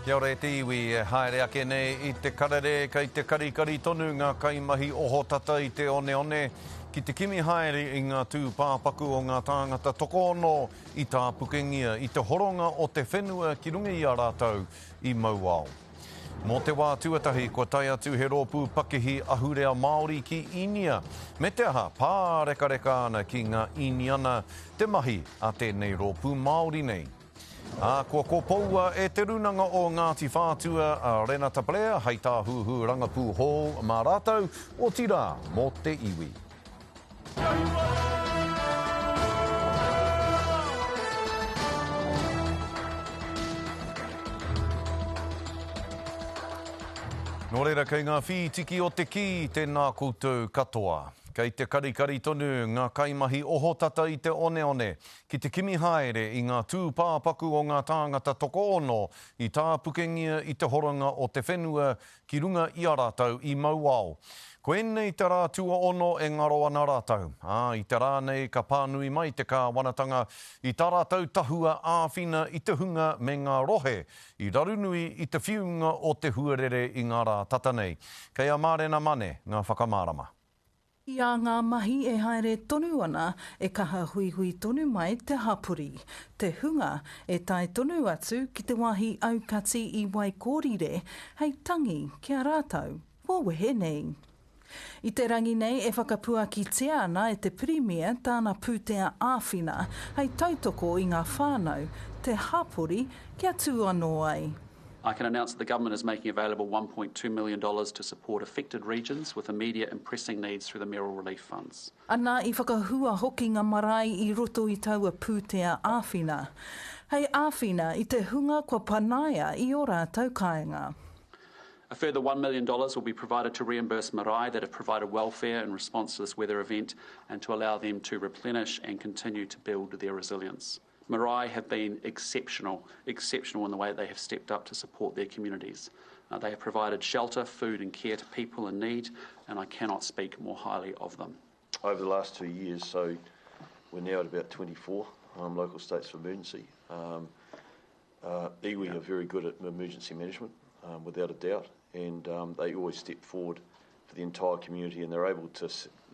Kia ora te iwi e haere ake nei I te karere kei te karikari tonu ngā kaimahi oho tata I te one ki te kimi haere I ngā tū pāpaku o ngā tāngata tokono I tā pukengia I te horonga o te whenua ki runga I a rātou I Mauao. Mō te wā tuatahi, ko tai atu he rōpū pakihi ahurea Māori ki Inia. Me te aha, pāreka ana ki ngā Iniana, te mahi a tēnei rōpū Māori nei. Kua kōpoua e te Rūnanga o Ngāti Whātua a Renata Blair, hei tā huhu rangapū hō mā rātou, o tira mō te iwi. Nō reira kei ngā whitiki o te ki, tēnā koutou katoa. Kei te karikari tonu ngā kaimahi oho tata I te one, ki te kimi haere I ngā tū pāpaku o ngā tāngata toko ono I tā pukengia I te horonga o te whenua ki runga I a rātou I Mauao. Ko ennei te rātua ono e ngaro ana rātou. I te rānei ka pānui mai te kāwanatanga I tā rātou tahua āwhina I te hunga me ngā rohe I rarunui I te whiunga o te huarere I ngā rā tata nei. Kei a mārena mane ngā whakamārama. Ia ngā mahi e haere tonu ana e kaha hui tonu mai te hapuri. Te hunga e tai tonu atu ki te wāhi aukati I Waikōrire hei tangi kia rātou. Wōwehe nei. I te rangi nei e whakapua ki te ana e te premier tāna pūtea āwhina hei tautoko I ngā whānau, te hapuri kia tū anō ai. I can announce that the government is making available $1.2 million to support affected regions with immediate and pressing needs through the mayoral relief funds. Ana I whakahua hoki ngā marae I roto I taua pūtea āwhina. Hei āwhina I te hunga kua panaia I o rātou kāinga. A further $1 million will be provided to reimburse marae that have provided welfare in response to this weather event and to allow them to replenish and continue to build their resilience. Marae have been exceptional in the way that they have stepped up to support their communities. They have provided shelter, food and care to people in need, and I cannot speak more highly of them. Over the last 2 years, so we're now at about 24 local states of emergency. Iwi are very good at emergency management, without a doubt, and they always step forward for the entire community, and they're able to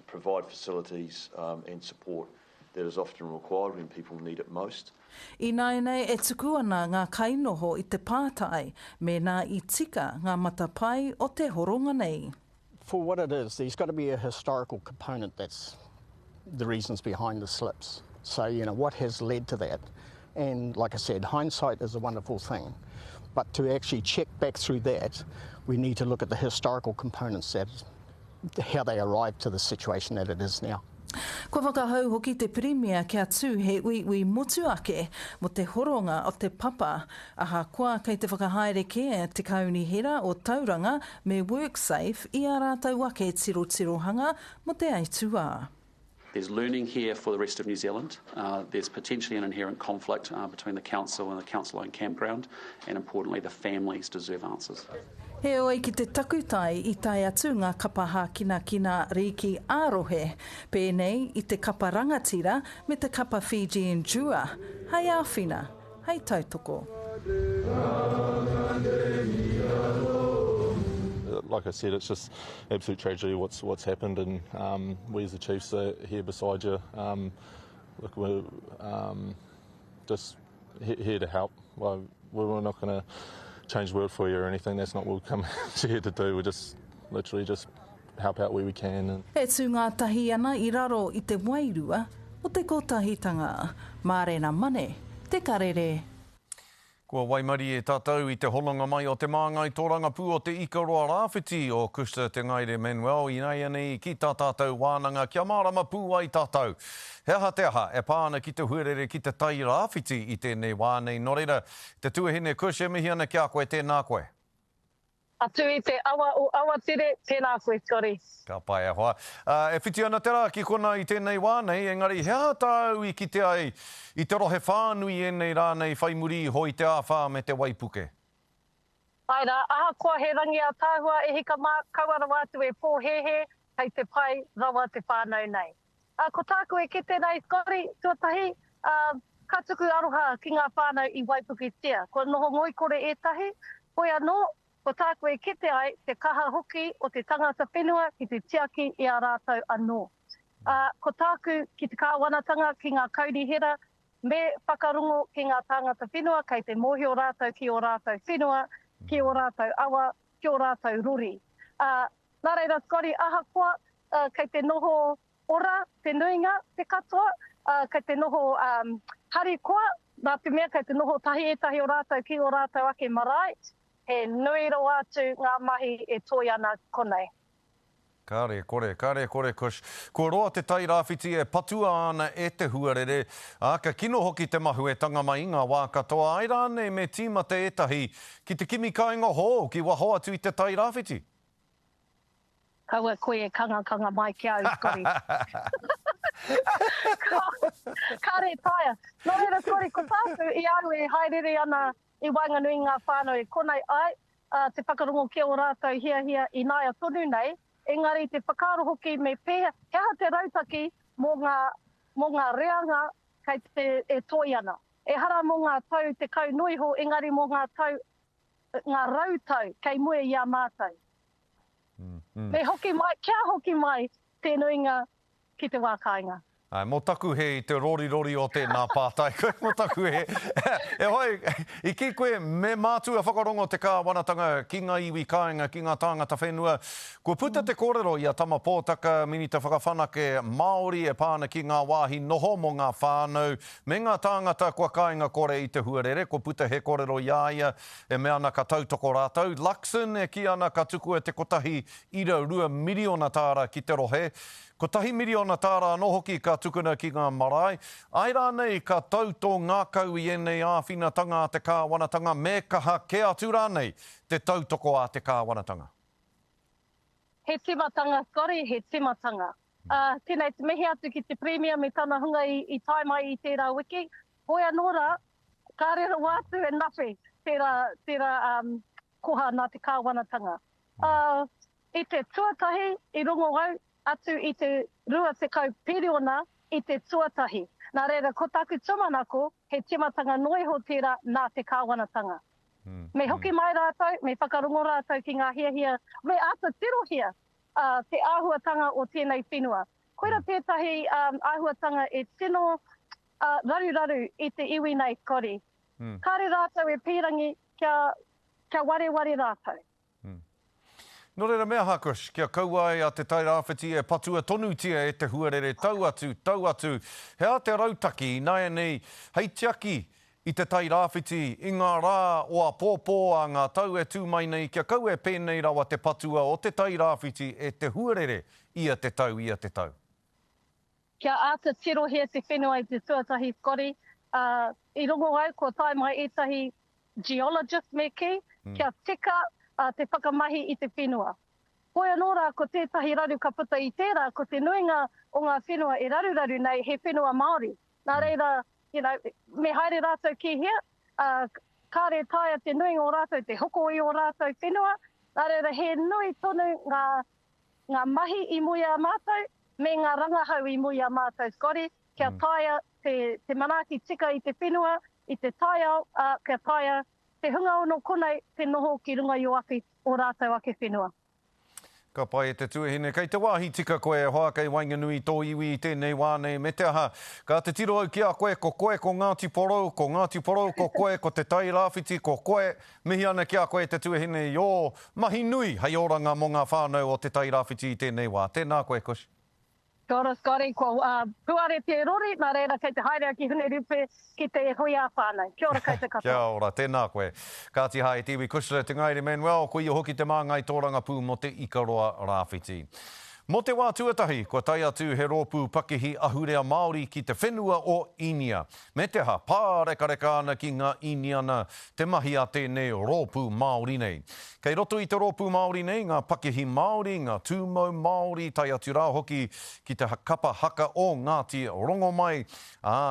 provide facilities and support that is often required when people need it most. I nei e tuku ana ngā kainoho I te pātai, me nā I tika ngā matapae o te horonga nei. For what it is, there's got to be a historical component that's the reasons behind the slips. So, what has led to that? And like I said, hindsight is a wonderful thing. But to actually check back through that, we need to look at the historical components, how they arrived to the situation that it is now. Ko whakahau hoki te premier kia tū he ui motu ake mo te horonga o te papa, aha koa kei te whakahaere ke te kauni hera o tauranga me WorkSafe I a rātou ake tirotirohanga mo te aitua. There's learning here for the rest of New Zealand. There's potentially an inherent conflict between the council and the council-owned campground, and importantly, the families deserve answers. He oi ki te takutai I tai atu ngā kapaha kina riki ārohe, pēnei I te kapa rangatira me te kapa Fiji and Jua. Hei āwhina, hei tautoko. Like I said, it's just absolute tragedy what's happened, and we as the Chiefs are here beside you. Look, we're just here to help. Well, we're not going to change the world for you or anything. That's not what we've come here to do. We're just literally just help out where we can. He tū ngā tahi ana I raro I te wairua o te kotahitanga. Mārena mane, te karere. Kua waimari e tātou I te holonga mai o te māngai tōranga pū o te ikaroa rāwhiti o Kusta te ngaire Manuel I nei anei ki tā tātou wānanga kia mārama pū ai tātou. He aha te aha e pāna ki te huarere ki te tai rāwhiti I tēnei wānei. Nō reira, te tuahine Kush e mihi ana kia koe tēnā koe. Atu I te awa o awatere, tēnā koe kore. Ka pai ahoa. E whiti ana te rā ki kona I tēnei wānei, engari hea tāu I ki te ai I te rohe whānui e nei rānei whaimuri hoi te āwhā me te waipuke. Aira, aha koa he rangi a tāhua e hika mā kauara wātu e pōhehe hei te pai rawa te whānau nei. Ko tāku e kete nei kore, tuatahi, ka tuku aroha ki ngā whānau I Waipuke tia. Ko noho ngoi kore etahi, Koe anō, ko tāku e kite ai te kaha hoki o te tangata whenua ki te tiaki i a rātou anō. Ko tāku ki te kāwanatanga ki ngā kaurihira, me whakarongo ki ngā tāngata whenua, kei te mohi o rātou ki o rātou whenua, ki o rātou awa, ki o rātou ruri. Nā reira, Scotty, ahakoa, kei te noho ora, te nuinga, te katoa, kei te noho hari koa, nā te mea kei te noho tahi o rātou ki o rātou ake marae, he nui ro atu ngā mahi e toi ana konei. Kāre kore, Kush. Ko roa te tai rāwhiti e patua ana e te huarere, ka kino hoki te mahu e tanga mai ngā wā katoa. Ai rānei me tīmata etahi ki te kimi kāinga hō ki waho atu i te tai rāwhiti. Kaua koe e kanga mai ki au, Scotty. Kāre taia. Nō reira, Scotty, ko tāku i au e haerere ana i wainganui ngā whānau e konei ai, te whakarongo ki o rātou hia i nāia tonu nei, engari te whakaro hoki me pēha, hea te rautaki mō ngā reanga kei te e toi ana. E hara mō ngā tau te kau noiho, engari mō ngā rautau kei mue i a mātou. Me hoki mai, kia hoki mai, te nuinga ki te wākainga. Ai, mō taku he i te rori o tēnā pātai. Mō taku he. E hoi, i ki koe me mātua whakarongo te kāwanatanga ki ngā iwi kāinga, ki ngā tāngata whenua. Kua puta te kōrero i a tama pōtaka, mini te whakawhanake Māori e pāna ki ngā wāhi noho mō ngā whānau. Me ngā tāngata kua kāinga kore i te huarere, kua puta he kōrero iaia e me ana ka tautoko rātau. Lakson e ki ana ka tuku e te kotahi 2 miliona tāra ki te rohe. Ko tahi miliona tāra anō hoki ka tukuna ki ngā marae. Ai rānei ka tautō ngā kau i enei āwhinatanga a te kāwanatanga me kaha ke atu rānei te tautoko a te kāwanatanga. He timatanga, Scotty, he timatanga. Tēnei te mihi atu ki te premia me tāna hunga i tai mai i tērā wiki. Hoi anōra, ka rera wātu e nawhi tērā koha nā te kāwanatanga. I te tuatahi, i rongo au, atu i te rua te kau piriona i te tuatahi. Nā reira, ko tāku tumanako, he timatanga noiho tērā nā te kāwanatanga. Me hoki mai rātou, me whakarongo rātou ki ngā hia, me ata tirohia te āhuatanga o tēnei whenua. Koira tētahi āhuatanga e tino raru i te iwi nei kori. Kāre rātou e pīrangi kia ware rātou. Nō reira mea hakush, kia kauai a te tai rāwhiti e patua tonu tia e te huarere tau atu. Hea te rautaki, nai nei, hei tiaki i te tai rāwhiti, i ngā rā o a pōpō a ngā tau e tū mai nei, kia kau e pēnei rawa te patua o te tai rāwhiti e te huarere ia te tau. Kia ata tirohia te whenua i te tuatahi, Scotty. I rongo au, ko tai mai etahi geologist me ki, kia tika te whakamahi i te whenua. Koe anōra, ko tētahi raru ka puta i tērā, ko te nuinga o ngā whenua e raru nei, he whenua Māori. Nā reira, me haere rātou ki hea, kāre taia te nuinga o rātou, te hoko i o rātou whenua. Nā reira, he nui tonu ngā mahi i mui a mātou, me ngā rangahau i mui a mātou, Scotty. Kia taia te manaki tika i te whenua, i te taia, kia taia te hunga ono konei, te noho ki runga i o aki o rātou ake whenua. Ka pai e te tuahine. Kei te wāhi tika koe, hoa kei wainganui tō iwi i tēnei wānei. Me te aha, ka te tiro au ki a koe, ko Ngāti Porou, ko koe, ko te tai rāwhiti, ko koe. Mihi ana ki a koe te tuahine i o mahi nui, hei oranga mō ngā whānau o te tai rāwhiti i tēnei wā. Tēnā koe, Kush. Kia ora, Scotty, ko Huarere te rori, nā reira kei te haere ki hune rupe ki te hui a whānau. Kia ora, kei te katoa. Kia ora, tēnā koe. Kāti hai te iwi Kush te ngaire Manuel, ko i hoki te māngai tōranga pū mo te ikaroa rāwhiti. Mo te wā tuatahi, ko tai atu he rōpū pakihi ahurea Māori ki te whenua o Inia. Me te ha, pārekareka ana ki ngā Iniana, te mahi a tēnei rōpū Māori nei. Kei roto i te rōpū Māori nei, ngā pakihi Māori, ngā tūmau Māori, tai atu rā hoki ki te kapa haka o Ngāti rongo mai.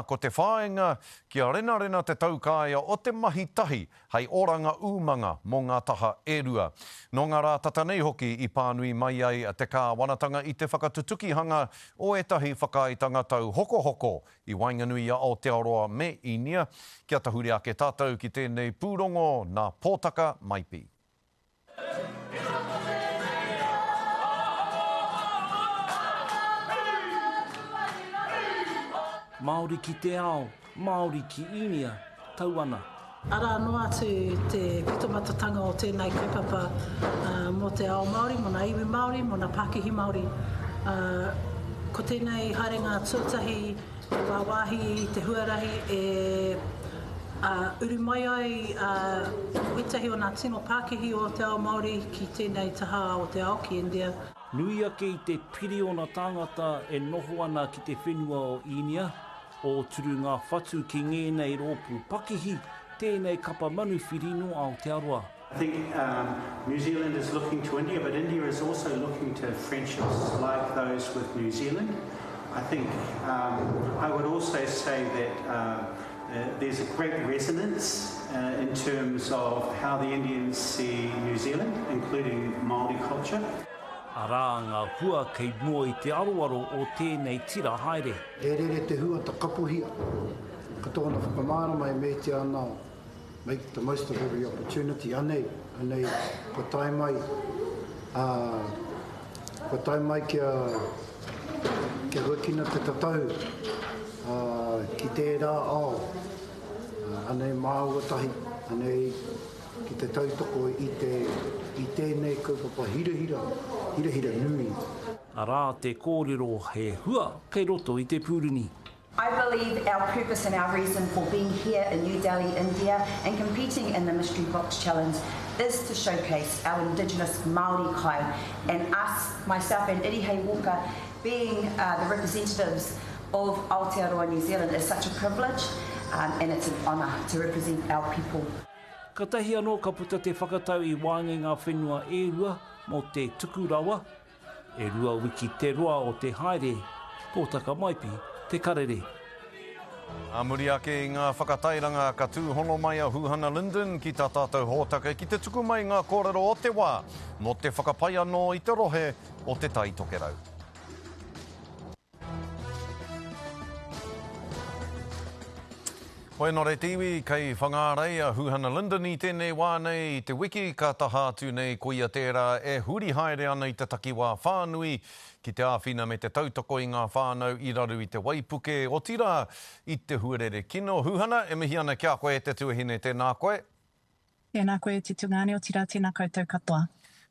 Ko te whāenga, kia rena te taukāia o te mahi tahi, hei oranga umanga mō ngā taha e rua. Nō ngā rā tata nei hoki i pānui mai ai te kāwanatanga wāngatanga i te whakatutukihanga o etahi whakaaitanga tau hoko i Wainganui a Aotearoa me Inia. Kia tahuri ake tātou ki tēnei pūrongo nā pōtaka maipi. Māori ki te ao, Māori ki Inia, tauana. Ara noa te pitomatatanga o tēnei kaupapa mō te ao Māori, mō na iwi Māori, mō na Pākihi Māori. Ko tēnei haerenga tūtahi, te wāwahi, te huarahi, uru mai ai itahi o nā tino Pākihi o te ao Māori ki tēnei taha o te ao ki India. Nui ake i te piri o nā tāngata e noho ana ki te whenua o Inia, o turu ngā whatu ki ngēnei rōpū Pakihi, tēnei kapa manu whirino Aotearoa. I think New Zealand is looking to India, but India is also looking to friendships like those with New Zealand. I think I would also say that there's a great resonance in terms of how the Indians see New Zealand, including Māori culture. Arā ngā hua kei mua i te aroaro o tēnei tira haere. E rere te hua ta kapuhia. Ka tōna whakamāra mai me te ana, make the most of every opportunity. Anei, ko tai mai kia huakina te tatau ki tērā ao. Anei māuatahi, anei ki te tautoko i tēnei kaupapa hirahira nui. Arā te kōrero he hua kei roto i te pūrini. I believe our purpose and our reason for being here in New Delhi, India and competing in the Mystery Box Challenge is to showcase our Indigenous Māori kai, and us, myself and Irihei Walker, being the representatives of Aotearoa New Zealand is such a privilege and it's an honour to represent our people. Ka tahi anō ka puta te whakatau i wāngi ngā whenua e rua mō te tukurawa, e rua wiki te roa o te haere, pōtaka maipi, te karere. Muri ake i ngā whakatairanga ka tūhono mai a Huhana Linden ki tā tātou hōtaka ki te tuku mai ngā kōrero o te wā, mō te whakapai anō i te rohe o te tai tokerau. Hoi nō rei tiwi, kei whangārei a Huhana Linden i tēnei wā nei i te wiki, ka taha atu nei ko ia tērā e huri haere ana i te takiwā whānui, ki te āwhina me te tautoko i ngā whānau i raru i te waipuke o tira i te Huarere kino. Huhana, e mihi ana kia koe te tuahine tēnā koe? Tēnā koe te tungane o tira, tēnā koutou katoa.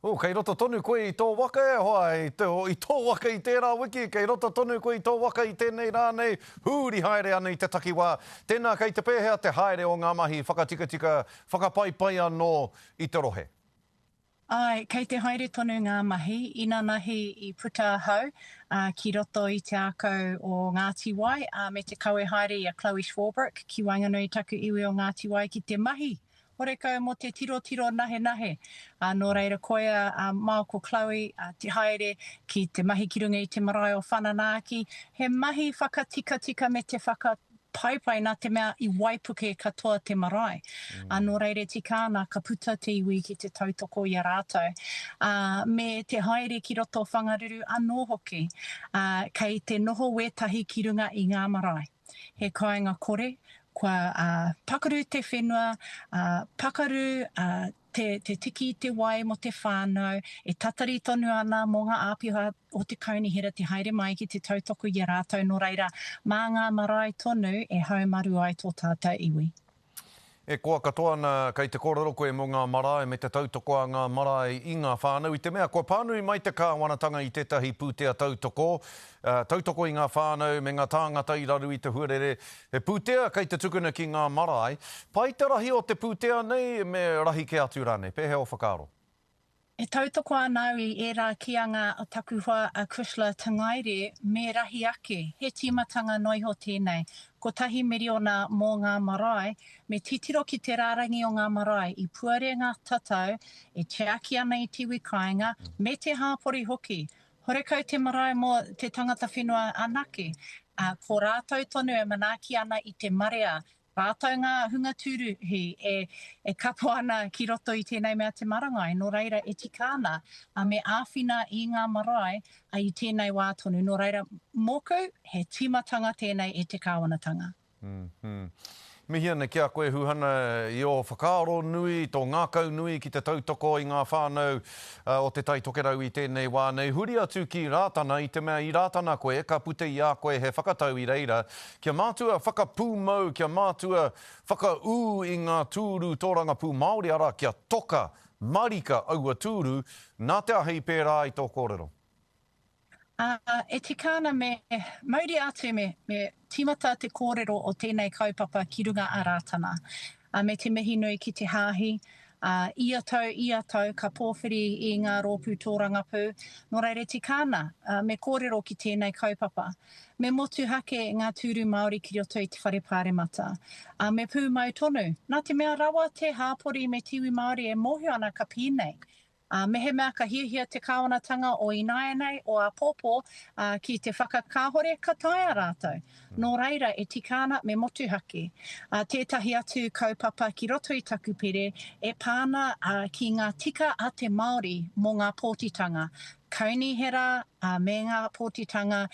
Kei roto tonu koe i tō waka e hoa, i tō waka i tērā wiki, kei roto tonu koe i tō waka i tēnei rānei, hūri haere ana i te takiwā. Tēnā kei te pēhea te haere o ngā mahi, whakatikatika, whakapaipai anō i te rohe. Ai, kei te haere tonu ngā mahi, ina nahi i puta hau, ki roto i te akau o Ngāti Wai, me te kaue haere i a Chloe Schwalbrook, ki Wainganui taku iwi o Ngāti Wai ki te mahi. Horekau mō te tiro nahe. Nō reira koea mao ko Chloe, te haere ki te mahi ki runga i te marae o Whananaki. He mahi whakatika me te whakapaipai nā te mea i waipuke katoa te marae. Nō reira tika ana ka puta te iwi ki te tautoko i a rātou. Me te haere ki roto whangaruru anō hoki, kei te noho wetahi ki runga i ngā marae. He kāinga kore, kua pakaru te whenua, pakaru te tiki i te wai mo te whānau, e tatari tonu ana mō ngā āpiha o te kaunihera te haere mai ki te tautoko i a rātou no reira, mā ngā marae tonu e haumaru ai tō tātou iwi. E koa katoa na kei te kōrero koe mō ngā marae me te tautoko a ngā marae i ngā whānau. I te mea, koe pānui mai te kāwanatanga i tētahi pūtea tautoko. Tautoko i ngā whānau me ngā tāngata i raru i te Huarere. He pūtea kei te tukuna ki ngā marae. Pai te rahi o te pūtea nei me rahi ke atu rāne. Pēhe o whakaaro. E tautoko anau i ērā kianga o takuhua a Kushla Tangaire me rahi ake. He timatanga noiho tēnei. Ko tahi meriona mō ngā marae, me titiro ki te rārangi o ngā marae i puare ngā tatau, e te aki ana i tiwi kāinga, me te hāpori hoki. Horekau te marae mō te tangata whenua anake. Ko rātou tonu e manaki ana i te marea, rātou ngā hunga tūruhi e kapo ana ki roto i tēnei mea te marangai, no reira e tika ana me āwhina i ngā marae i tēnei wā tonu. No reira, mōku, he timatanga tēnei e te kāwanatanga. Mihi ana kia koe huhana i o whakaaro nui, tō ngākau nui ki te tautoko i ngā whānau o te tai tokerau i tēnei wā nei. Huri atu ki rātana i te mea i rātana koe, ka pute i a koe he whakatau i reira. Kia mātua whakapūmau, kia mātua whakaū i ngā tūru tōranga pū Māori ara, kia toka, marika, aua tūru, nā te ahei pērā i tō kōrero. E te kāna me mauri atu me timata te kōrero o tēnei kaupapa ki runga a rātana. Me te mihi nui ki te hāhi, ia tau, ka pōwhiri i ngā rōpū tōranga pū. Nō reire te kāna me kōrero ki tēnei kaupapa. Me motu hake ngā tūru Māori ki roto i te whare pāremata. Me pū mau tonu. Nā te mea rawa te hāpori me tiwi Māori e mohi ana ka pīnei. Me he mea ka hiahia te kāwanatanga o Anei o a pōpō ki te whakakāhore ka taia rātou. Nō reira e tikana me motu hake. Tētahi atu kaupapa ki roto i taku pere e pāna ki ngā tika a te Māori mō ngā pōtitanga. Kaunihera me ngā pōtitanga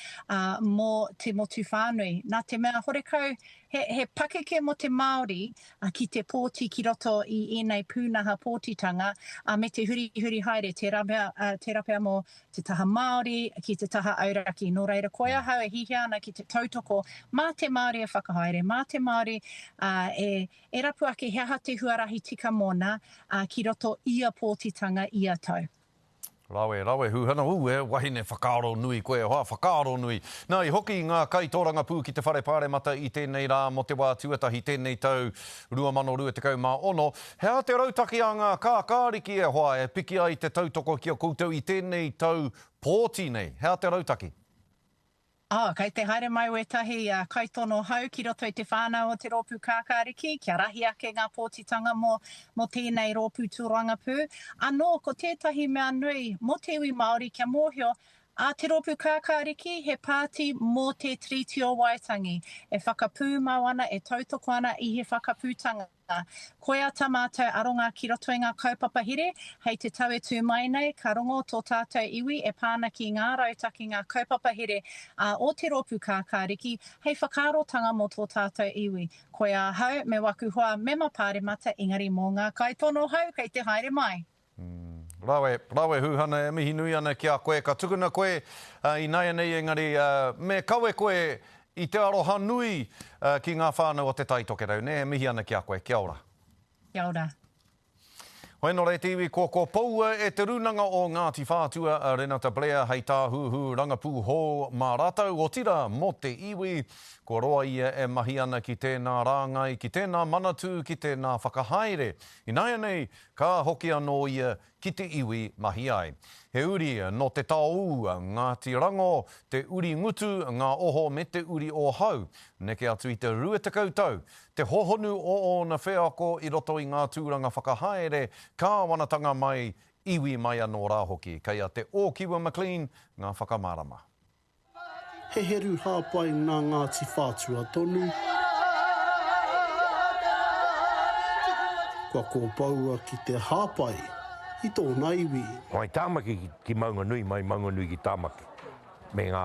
mō te motu whānui. Nā te mea horekau, he pakeke mo te Māori ki te pōti ki roto i enei pūnaha pōtitanga me te huri haere, te rapea mō te taha Māori ki te taha auraki. Nō reira koia hau e hihia ana ki te tautoko mā te Māori e whakahaere, mā te Māori e rapu ake hea te huarahi tika mōna ki roto ia pōtitanga ia tau. Rawe, huhana wahine whakaaro nui koe, whakaaro nui. Nā, i hoki ngā kaitōranga pū ki te whare pāremata i tēnei rā mo te wā tuatahi tēnei tau 2020. Hea te rautaki a ngā kākāriki e hoa e piki ai te tautoko ki a koutou i tēnei tau pōti nei. Hea te rautaki? Kei te haere mai wetahi kaitono hau ki roto i te whānau o te rōpū kākāriki, kia rahi ake ngā pōtitanga mo tēnei rōpū tūranga pū. Anō, ko tētahi mea nui, mo te iwi Māori kia mōhio, te rōpū kākāriki he pāti mō te tritio waitangi. E whakapū mau ana, e tautoko ana i he whakapūtanga. Koia tā mātou aronga ki roto i ngā kaupapa here, hei te tau e tū mai nei, ka rongo tō tātou iwi e pāna ki ngā rautaki ngā kaupapa here o te rōpū kākāriki, hei whakarotanga mo tō tātou iwi. Koia hau, me waku hoa, me mapāremata ingari mō ngā kaitono hau, kei te haere mai. Rawe huhana e mihi nui ana ki a koe, ka tukuna koe i Anei engari, me kawe koe i te aroha nui ki ngā whānau o te tai tokerau, ne? Mihi ana ki a koe, kia ora. Kia ora. Hoi no rei tiwi, ko paua e te Rūnanga o Ngāti Whātua, Renata Blair, hei tā huhu rangapū hō mā rātau, o tira mo te iwi, ko roa ia e mahi ana ki tēnā rāngai, ki tēnā manatū, ki tēnā whakahaere. I Anei, ka hoki anō ia ki te iwi mahi ai. He uri no te tāu, Ngāti Rango, te uri ngutu, ngā oho me te uri o hau. Neke atu i te ruetakau tau, te hohonu o ona wheako i roto i ngā tūranga whakahaere, ka wanatanga mai, iwi mai anō rā hoki, kei a te o Kiwa McLean, ngā whakamārama. He heru hāpai ngā Ngāti Whātua tonu. Kua kōpaua ki te hāpai i tōna iwi. Mai tāmaki ki maunga nui, mai maunga nui ki tāmaki. Me ngā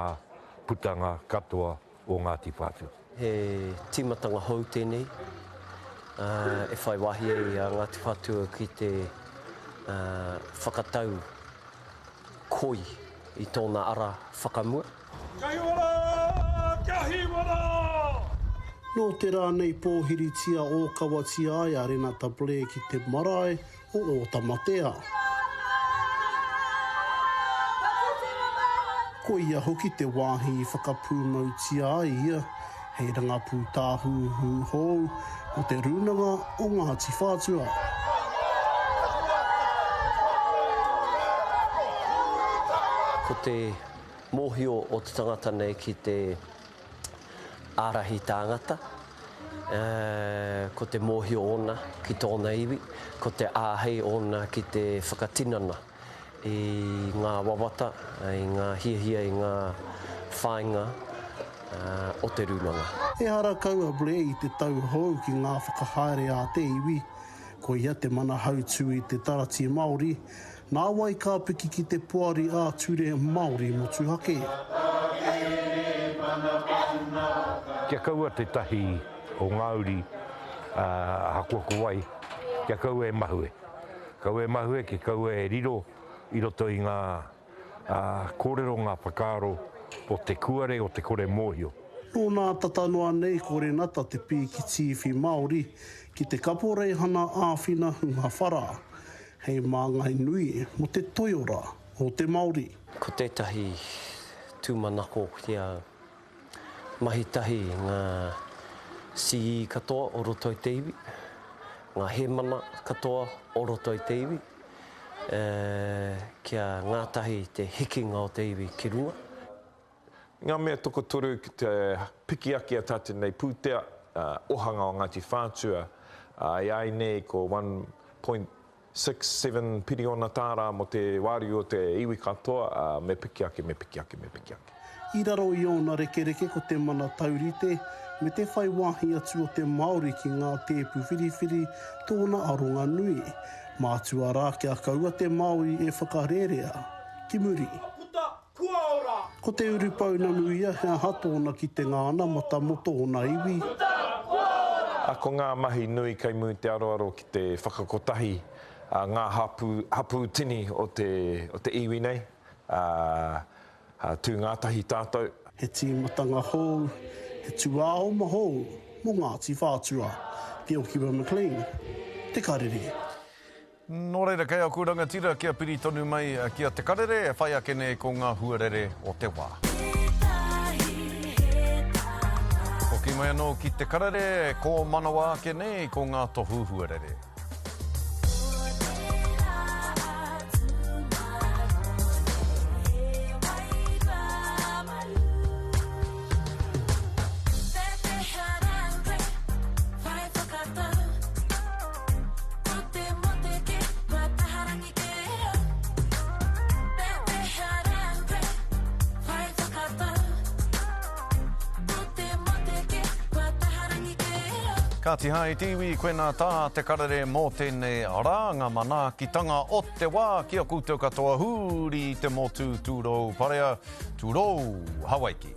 putanga katoa o Ngāti Whātua. He timatanga hou tēnei. E whai wahi i Ngāti Whātua ki te whakatau koi i tōna ara whakamua. Kai ora! Kia hiwara! Nō te rā nei pōhiri tia o kawatia ai a Renata Blair ki te marae o Tamatea. Ko ia hoki te wāhi i whakapūmau tia ai ia, hei rangapū tāhuhu hou o te Rūnanga o Ngāti Whātua. Ko te mōhio o te tangata nei ki te ārahi tāngata, ko te mōhio ona ki tōna iwi, ko te āhei ona ki te whakatinana i ngā wawata, i ngā hiahia, i ngā whāinga, o te Rūnanga. E hara kaua Blair I te tau hou ki ngā whakahaere a te iwi, ko ia te mana hautū I te tarati Māori, nā wai ka piki ki te puari a Tūrei Māori mo Tūhake. Kia kaua te tahi o Ngāuri hakuaku wai, kia kaua e mahue. Kaua e mahue ki kaua e riro I roto I ngā kōrero ngā whakaaro o te kuare o te kore mōhio. Nō nā tatanoa nei ko Renata te pī ki tīwhi Māori ki te kaporeihana āwhina hunga whara. Hei māngai nui mo te toiora o te Māori. Ko tētahi tūmanako kia mahitahi ngā CE katoa o roto I te iwi, ngā hemana katoa o roto I te iwi, kia ngātahi te hikinga o te iwi ki runga. Ngā mea toko toru ki te piki aki a tate nei pūtea, ohanga o Ngāti Whātua, ai nei ko 1.67 piriona tāra mo te wāri o te iwi katoa, me piki aki. I raro I ona rekereke ko te mana taurite, me te whai wāhi atu o te Māori ki ngā tēpu whiriwhiri tōna aronga nui. Mātua rā kia kaua te Māori e whakarerea, ki muri. Ko te urupau na nuia hea hatona ki te ngāna mata moto o nā iwi. Ko ngā mahi nui kai mu te aroaro ki te whakakotahi, ngā hapu tini o te iwi nei, tū ngātahi tātou. He tīmatanga hou, he tuāo mahou, mo Ngāti Whātua, te Okiwa McLean, te Karere. Nō reira kei au kūrangatira kia piri tonu mai kia te karere, e whai ake nei ko ngā huarere o te wā. Ko ki mai anō ki te karere, ko manawa ake nei ko ngā tohu huarere. Ka ti hai tiwi koe nā tā te karere mō tēnei rānga mana ki tanga o te wā kia koutou katoa huri te motu tūrou parea, tūrou Hawaiki.